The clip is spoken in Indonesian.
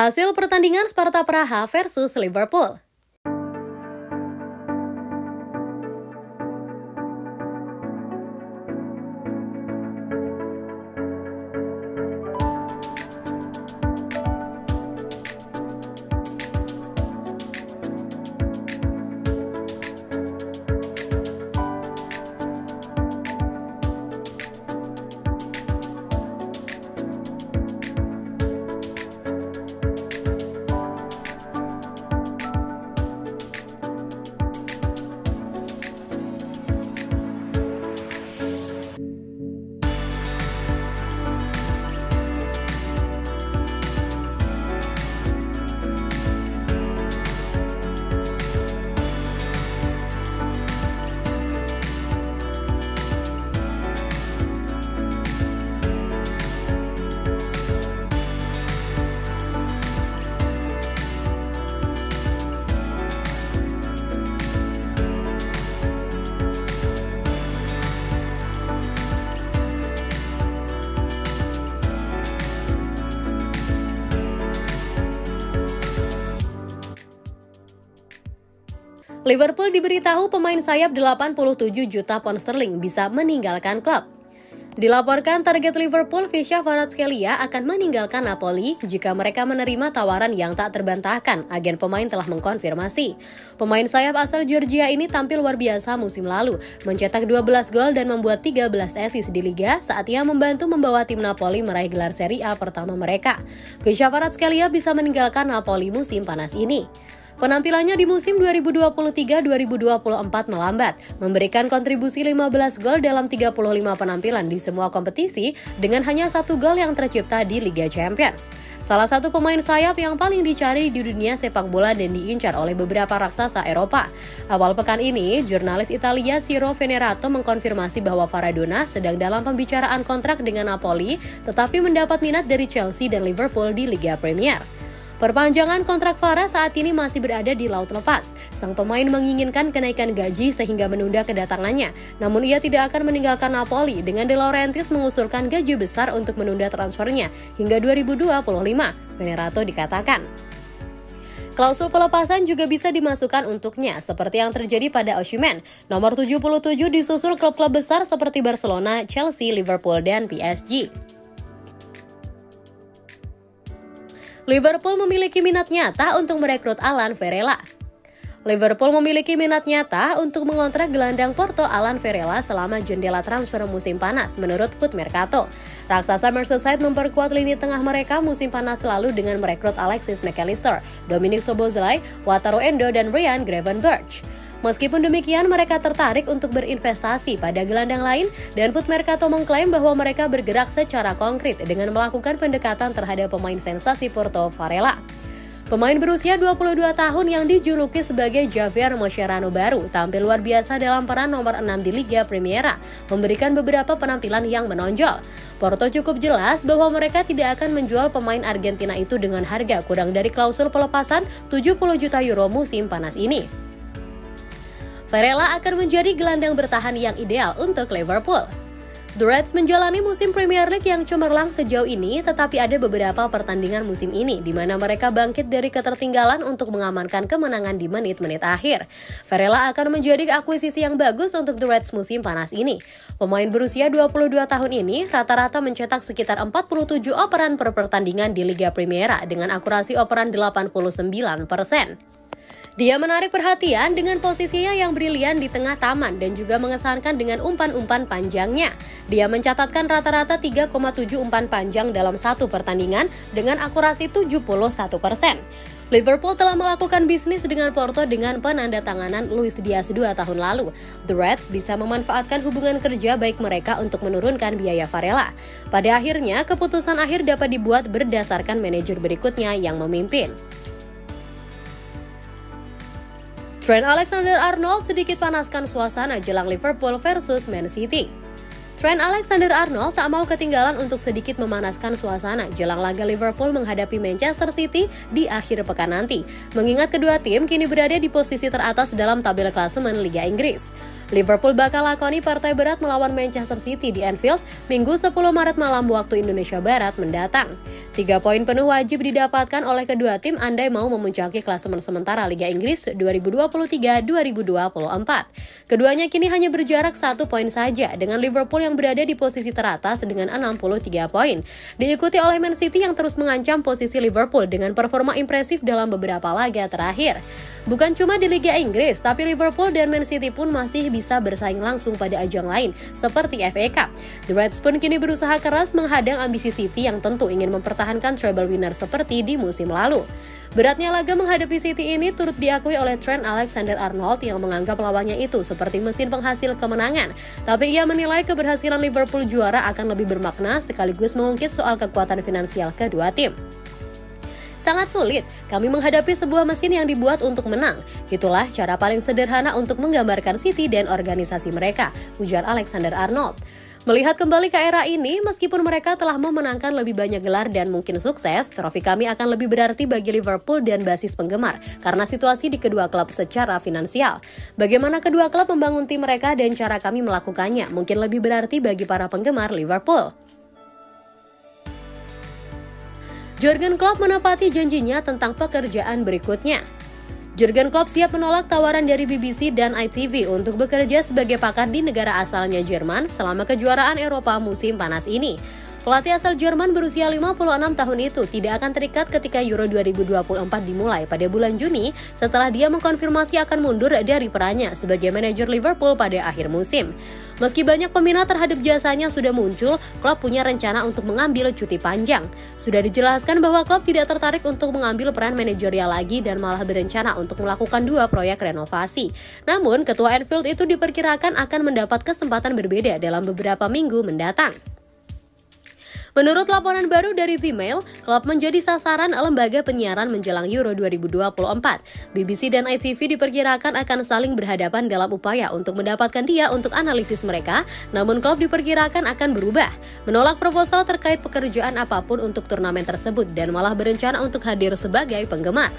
Hasil pertandingan Sparta Praha versus Liverpool. Liverpool diberitahu pemain sayap 87 juta pound sterling bisa meninggalkan klub. Dilaporkan target Liverpool Visca Kvaratskhelia akan meninggalkan Napoli jika mereka menerima tawaran yang tak terbantahkan. Agen pemain telah mengkonfirmasi. Pemain sayap asal Georgia ini tampil luar biasa musim lalu, mencetak 12 gol dan membuat 13 assist di liga saat ia membantu membawa tim Napoli meraih gelar Serie A pertama mereka. Visca Kvaratskhelia bisa meninggalkan Napoli musim panas ini. Penampilannya di musim 2023-2024 melambat, memberikan kontribusi 15 gol dalam 35 penampilan di semua kompetisi dengan hanya 1 gol yang tercipta di Liga Champions. Salah satu pemain sayap yang paling dicari di dunia sepak bola dan diincar oleh beberapa raksasa Eropa. Awal pekan ini, jurnalis Italia Ciro Venerato mengkonfirmasi bahwa Maradona sedang dalam pembicaraan kontrak dengan Napoli, tetapi mendapat minat dari Chelsea dan Liverpool di Liga Premier. Perpanjangan kontrak Farah saat ini masih berada di laut lepas. Sang pemain menginginkan kenaikan gaji sehingga menunda kedatangannya. Namun ia tidak akan meninggalkan Napoli dengan De Laurentiis mengusulkan gaji besar untuk menunda transfernya hingga 2025, Venerato dikatakan. Klausul pelepasan juga bisa dimasukkan untuknya, seperti yang terjadi pada Osimhen. Nomor 77 disusul klub-klub besar seperti Barcelona, Chelsea, Liverpool, dan PSG. Liverpool memiliki minat nyata untuk merekrut Alan Varela. Liverpool memiliki minat nyata untuk mengontrak gelandang Porto Alan Varela selama jendela transfer musim panas, menurut Foot Mercato. Raksasa Merseyside memperkuat lini tengah mereka musim panas lalu dengan merekrut Alexis McAllister, Dominic Szoboszlai, Wataru Endo, dan Ryan Gravenberch. Meskipun demikian, mereka tertarik untuk berinvestasi pada gelandang lain dan Foot Mercato mengklaim bahwa mereka bergerak secara konkret dengan melakukan pendekatan terhadap pemain sensasi Porto, Varela. Pemain berusia 22 tahun yang dijuluki sebagai Javier Mascherano baru tampil luar biasa dalam peran nomor 6 di Liga Primera, memberikan beberapa penampilan yang menonjol. Porto cukup jelas bahwa mereka tidak akan menjual pemain Argentina itu dengan harga kurang dari klausul pelepasan 70 juta euro musim panas ini. Varela akan menjadi gelandang bertahan yang ideal untuk Liverpool. The Reds menjalani musim Premier League yang cemerlang sejauh ini, tetapi ada beberapa pertandingan musim ini di mana mereka bangkit dari ketertinggalan untuk mengamankan kemenangan di menit-menit akhir. Varela akan menjadi akuisisi yang bagus untuk The Reds musim panas ini. Pemain berusia 22 tahun ini rata-rata mencetak sekitar 47 operan per pertandingan di Liga Primera dengan akurasi operan 89%. Dia menarik perhatian dengan posisinya yang brilian di tengah taman dan juga mengesankan dengan umpan-umpan panjangnya. Dia mencatatkan rata-rata 3,7 umpan panjang dalam satu pertandingan dengan akurasi 71%. Liverpool telah melakukan bisnis dengan Porto dengan penandatanganan Luis Diaz 2 tahun lalu. The Reds bisa memanfaatkan hubungan kerja baik mereka untuk menurunkan biaya Varela. Pada akhirnya, keputusan akhir dapat dibuat berdasarkan manajer berikutnya yang memimpin. Trent Alexander-Arnold sedikit panaskan suasana jelang Liverpool versus Man City. Trent Alexander-Arnold tak mau ketinggalan untuk sedikit memanaskan suasana jelang laga Liverpool menghadapi Manchester City di akhir pekan nanti. Mengingat kedua tim kini berada di posisi teratas dalam tabel klasemen Liga Inggris. Liverpool bakal lakoni partai berat melawan Manchester City di Anfield Minggu 10 Maret malam waktu Indonesia Barat mendatang. 3 poin penuh wajib didapatkan oleh kedua tim andai mau memuncaki klasemen sementara Liga Inggris 2023-2024. Keduanya kini hanya berjarak 1 poin saja dengan Liverpool yang berada di posisi teratas dengan 63 poin. Diikuti oleh Man City yang terus mengancam posisi Liverpool dengan performa impresif dalam beberapa laga terakhir. Bukan cuma di Liga Inggris, tapi Liverpool dan Man City pun masih bisa bersaing langsung pada ajang lain, seperti FA Cup. The Reds pun kini berusaha keras menghadang ambisi City yang tentu ingin mempertahankan treble winner seperti di musim lalu. Beratnya laga menghadapi City ini turut diakui oleh Trent Alexander-Arnold yang menganggap lawannya itu seperti mesin penghasil kemenangan. Tapi ia menilai keberhasilan Liverpool juara akan lebih bermakna sekaligus mengungkit soal kekuatan finansial kedua tim. Sangat sulit, kami menghadapi sebuah mesin yang dibuat untuk menang. Itulah cara paling sederhana untuk menggambarkan City dan organisasi mereka, ujar Alexander-Arnold. Melihat kembali ke era ini, meskipun mereka telah memenangkan lebih banyak gelar dan mungkin sukses, trofi kami akan lebih berarti bagi Liverpool dan basis penggemar, karena situasi di kedua klub secara finansial. Bagaimana kedua klub membangun tim mereka dan cara kami melakukannya, mungkin lebih berarti bagi para penggemar Liverpool. Jurgen Klopp menepati janjinya tentang pekerjaan berikutnya. Jurgen Klopp siap menolak tawaran dari BBC dan ITV untuk bekerja sebagai pakar di negara asalnya Jerman selama kejuaraan Eropa musim panas ini. Pelatih asal Jerman berusia 56 tahun itu tidak akan terikat ketika Euro 2024 dimulai pada bulan Juni setelah dia mengkonfirmasi akan mundur dari perannya sebagai manajer Liverpool pada akhir musim. Meski banyak peminat terhadap jasanya sudah muncul, Klopp punya rencana untuk mengambil cuti panjang. Sudah dijelaskan bahwa Klopp tidak tertarik untuk mengambil peran manajerial lagi dan malah berencana untuk melakukan 2 proyek renovasi. Namun, ketua Anfield itu diperkirakan akan mendapat kesempatan berbeda dalam beberapa minggu mendatang. Menurut laporan baru dari The Mail, Klopp menjadi sasaran lembaga penyiaran menjelang Euro 2024. BBC dan ITV diperkirakan akan saling berhadapan dalam upaya untuk mendapatkan dia untuk analisis mereka, namun Klopp diperkirakan akan berubah, menolak proposal terkait pekerjaan apapun untuk turnamen tersebut dan malah berencana untuk hadir sebagai penggemar.